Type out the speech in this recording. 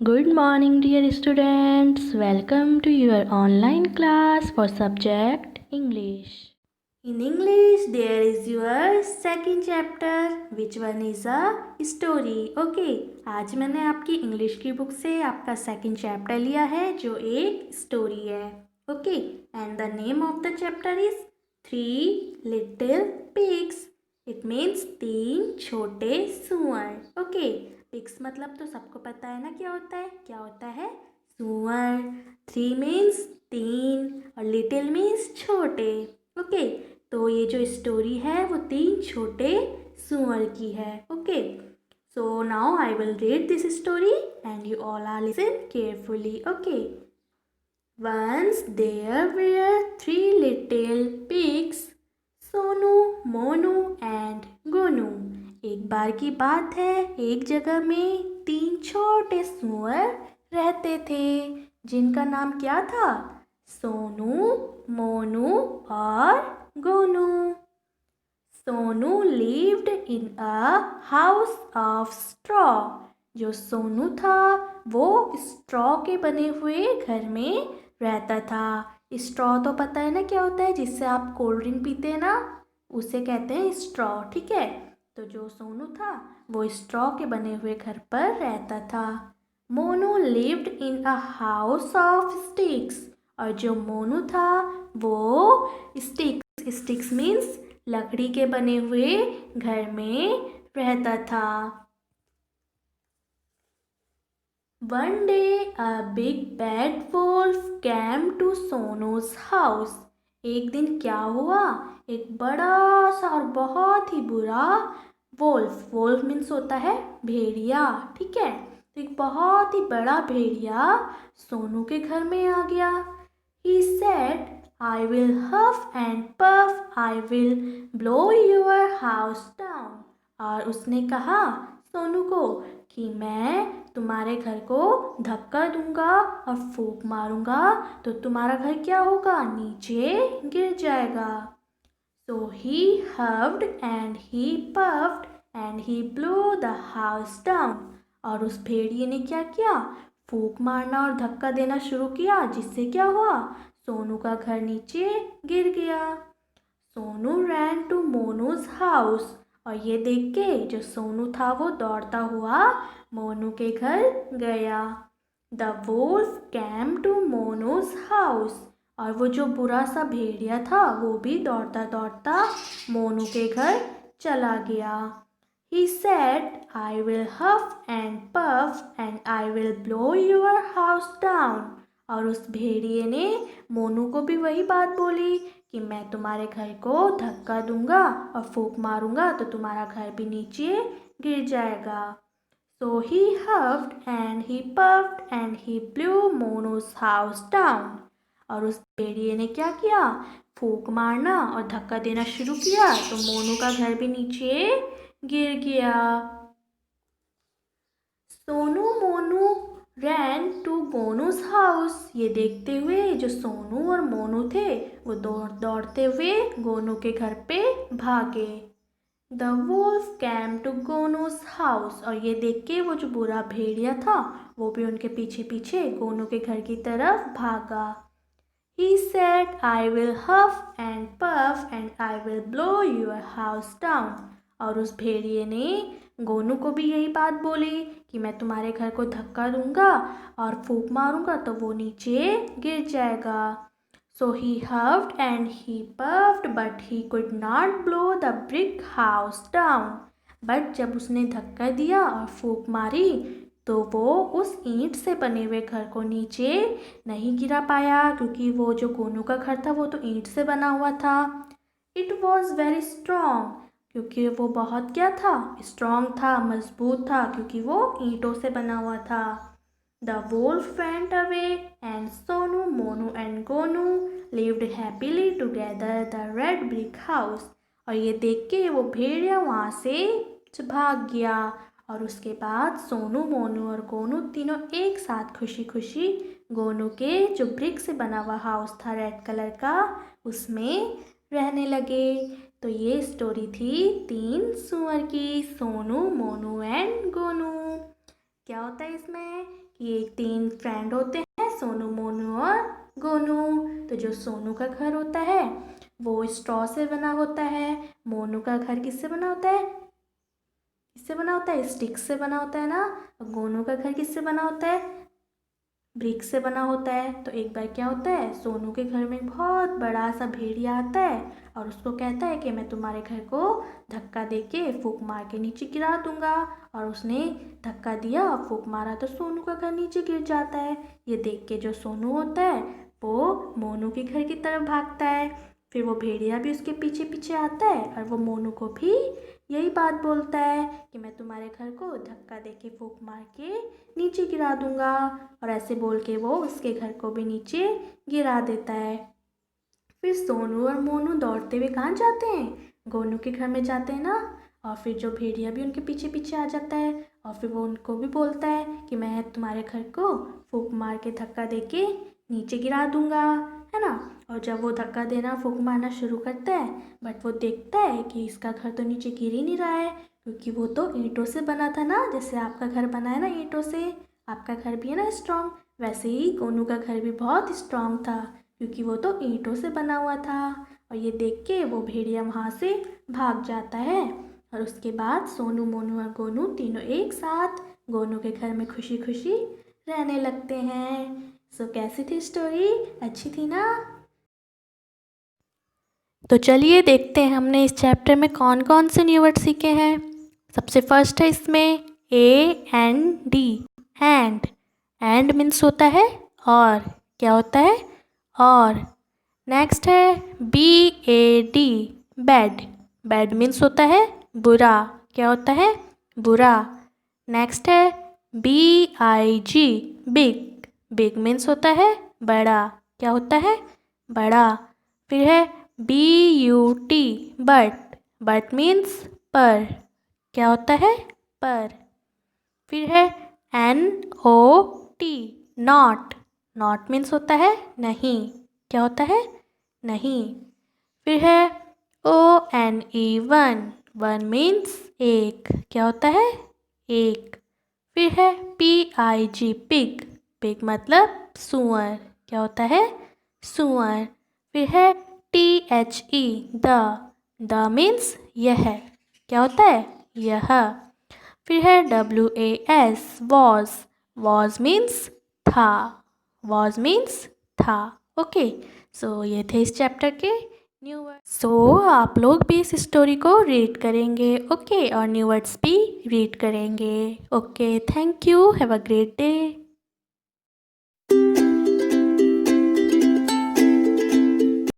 Good morning, dear students. Welcome to your online class for subject English. In English, there is your second chapter. Which one is a story? Okay. आज मैंने आपकी English की book से आपका second chapter लिया है जो एक स्टोरी है. Okay. And the name of the chapter is Three Little Pigs. It means तीन छोटे सुअर. Okay. पिग्स मतलब तो सबको पता है ना क्या होता है सुअर. 3 मीन्स तीन और लिटिल मीन्स छोटे. ओके तो ये जो स्टोरी है वो तीन छोटे सुअर की है. Okay so now I will read this story and you all are listen carefully. Okay once there were 3 little pigs, Sonu, Monu and Gonu. एक बार की बात है, एक जगह में तीन छोटे सुअर रहते थे जिनका नाम क्या था? सोनू, मोनू और Gonu. Sonu lived in a house of straw. जो सोनू था वो स्ट्रॉ के बने हुए घर में रहता था. स्ट्रॉ तो पता है ना क्या होता है, जिससे आप कोल्ड ड्रिंक पीते हैं ना, उसे कहते हैं स्ट्रॉ. ठीक है तो जो सोनू था वो स्ट्रॉ के बने हुए घर पर रहता था. Monu lived in a house of sticks. और जो मोनू था वो स्टिक्स मीन्स लकड़ी के बने हुए घर में रहता था. One day a big bad wolf came to Sonu's house. एक दिन क्या हुआ, एक बड़ा सा और बहुत ही बुरा वोल्फ मीन्स होता है भेड़िया. ठीक है तो एक बहुत ही बड़ा भेड़िया सोनू के घर में आ गया. He said I will huff and puff, I will blow your house down. और उसने कहा सोनू को कि मैं तुम्हारे घर को धक्का दूंगा और फूंक मारूंगा तो तुम्हारा घर क्या होगा, नीचे गिर जाएगा. So he huffed and he puffed and he blew the house down. और उस भेड़िए ने क्या किया, फूंक मारना और धक्का देना शुरू किया, जिससे क्या हुआ, सोनू का घर नीचे गिर गया. Sonu ran to Monu's house. और ये देख के जो सोनू था वो दौड़ता हुआ मोनू के घर गया. The wolf came to Monu's house. और वो जो बुरा सा भेड़िया था वो भी दौड़ता दौड़ता मोनू के घर चला गया. He said, I will huff and puff and I will blow your house down. और उस भेड़िए ने मोनू को भी वही बात बोली कि मैं तुम्हारे घर को धक्का दूंगा और फूंक मारूंगा तो तुम्हारा घर भी नीचे गिर जाएगा. So he huffed and he puffed and he blew Mono's house down. और उस भेड़िए ने क्या किया, फूंक मारना और धक्का देना शुरू किया तो मोनू का घर भी नीचे गिर गया. Sonu Monu ran to Gonu's house. ये देखते हुए जो सोनू और मोनू थे वो दौड़ते हुए गोनू के घर पे भागे. The wolf came to Gonu's house. और ये देख के वो जो बुरा भेड़िया था वो भी उनके पीछे पीछे गोनू के घर की तरफ भागा. He said, I will huff and puff and I will blow your house down. और उस भेड़िए ने गोनू को भी यही बात बोली कि मैं तुम्हारे घर को धक्का दूंगा और फूंक मारूंगा तो वो नीचे गिर जाएगा. So he huffed and he puffed but he could not blow the brick house down. But जब उसने धक्का दिया और फूंक मारी तो वो उस ईंट से बने हुए घर को नीचे नहीं गिरा पाया, क्योंकि वो जो गोनू का घर था वो तो ईंट से बना हुआ था. It was very strong. क्योंकि वो बहुत क्या था, स्ट्रॉन्ग था, मजबूत था, क्योंकि वो ईंटों से बना हुआ था. The Wolff went away and Sonu, Monu and Gonu lived happily together the red brick house. और ये देख के वो भेड़िया वहाँ से भाग गया. और उसके बाद सोनू, मोनू और गोनू तीनों एक साथ खुशी खुशी गोनू के जो ब्रिक से बना हुआ हाउस था रेड कलर का, उसमें रहने लगे. तो ये स्टोरी थी तीन सुअर की, सोनू, मोनू एंड गोनू. क्या होता है इसमें ये 3 फ्रेंड होते हैं, सोनू, मोनू और गोनू। तो जो सोनू का घर होता है वो स्ट्रॉ से बना होता है। मोनू का घर किससे बना होता है? किससे बना होता है? स्टिक से बना होता है ना। और गोनू का घर किससे बना होता है? ब्रिक से बना होता है। तो एक बार क्या होता है, सोनू के घर में एक बहुत बड़ा सा भेड़िया आता है और उसको कहता है कि मैं तुम्हारे घर को धक्का दे के फूंक मार के नीचे गिरा दूंगा। और उसने धक्का दिया और फूंक मारा तो सोनू का घर नीचे गिर जाता है। ये देख के जो सोनू होता है वो मोनू के घर की तरफ भागता है। फिर वो भेड़िया भी उसके पीछे पीछे आता है और वो मोनू को भी यही बात बोलता है कि मैं तुम्हारे घर को धक्का दे के फूंक मार के नीचे गिरा दूंगा। और ऐसे बोल के वो उसके घर को भी नीचे गिरा देता है। फिर सोनू और मोनू दौड़ते हुए कहाँ जाते हैं? गोनू के घर में जाते हैं ना। और फिर जो भेड़िया भी उनके पीछे पीछे आ जाता है और फिर वो उनको भी बोलता है कि मैं तुम्हारे घर को फूंक मार के धक्का दे के नीचे गिरा दूंगा, है ना। और जब वो धक्का देना फूंक मारना शुरू करता है बट वो देखता है कि इसका घर तो नीचे गिर ही नहीं रहा है, क्योंकि वो तो ईंटों से बना था ना, जैसे आपका घर बना है ना ईंटों से। आपका घर भी है ना स्ट्रांग, वैसे ही गोनू का घर भी बहुत स्ट्रांग था क्योंकि वो तो ईंटों से बना हुआ था। और ये देख के वो भेड़िया वहाँ से भाग जाता है। और उसके बाद सोनू, मोनू और गोनू तीनों एक साथ गोनू के घर में खुशी खुशी रहने लगते हैं। सो कैसी थी स्टोरी? अच्छी थी ना? तो चलिए देखते हैं हमने इस चैप्टर में कौन कौन से न्यू वर्ड सीखे हैं। सबसे फर्स्ट है इसमें AND, हैंड। हैंड मीन्स होता है और, क्या होता है? और। नेक्स्ट है BAD, बैड। बैड मीन्स होता है बुरा, क्या होता है? बुरा। नेक्स्ट है BIG, बिग। बिग मीन्स होता है बड़ा, क्या होता है? बड़ा। फिर है BUT, बट। बट मीन्स पर, क्या होता है? पर। फिर है NOT, नॉट। नॉट मीन्स होता है नहीं, क्या होता है? नहीं। फिर है ONE, वन। वन मीन्स एक, क्या होता है? एक। फिर है PIG, पिग। पिग मतलब सुअर, क्या होता है? सुअर। फिर है THE, द। द मीन्स यह, क्या होता है? यह। फिर है WAS, वॉज। वॉज मीन्स था, वॉज मीन्स था। ओके, सो ये थे इस चैप्टर के न्यू वर्ड। सो आप लोग भी इस स्टोरी को रीड करेंगे, ओके, और न्यू वर्ड्स भी रीड करेंगे। Okay, thank you, have a great day.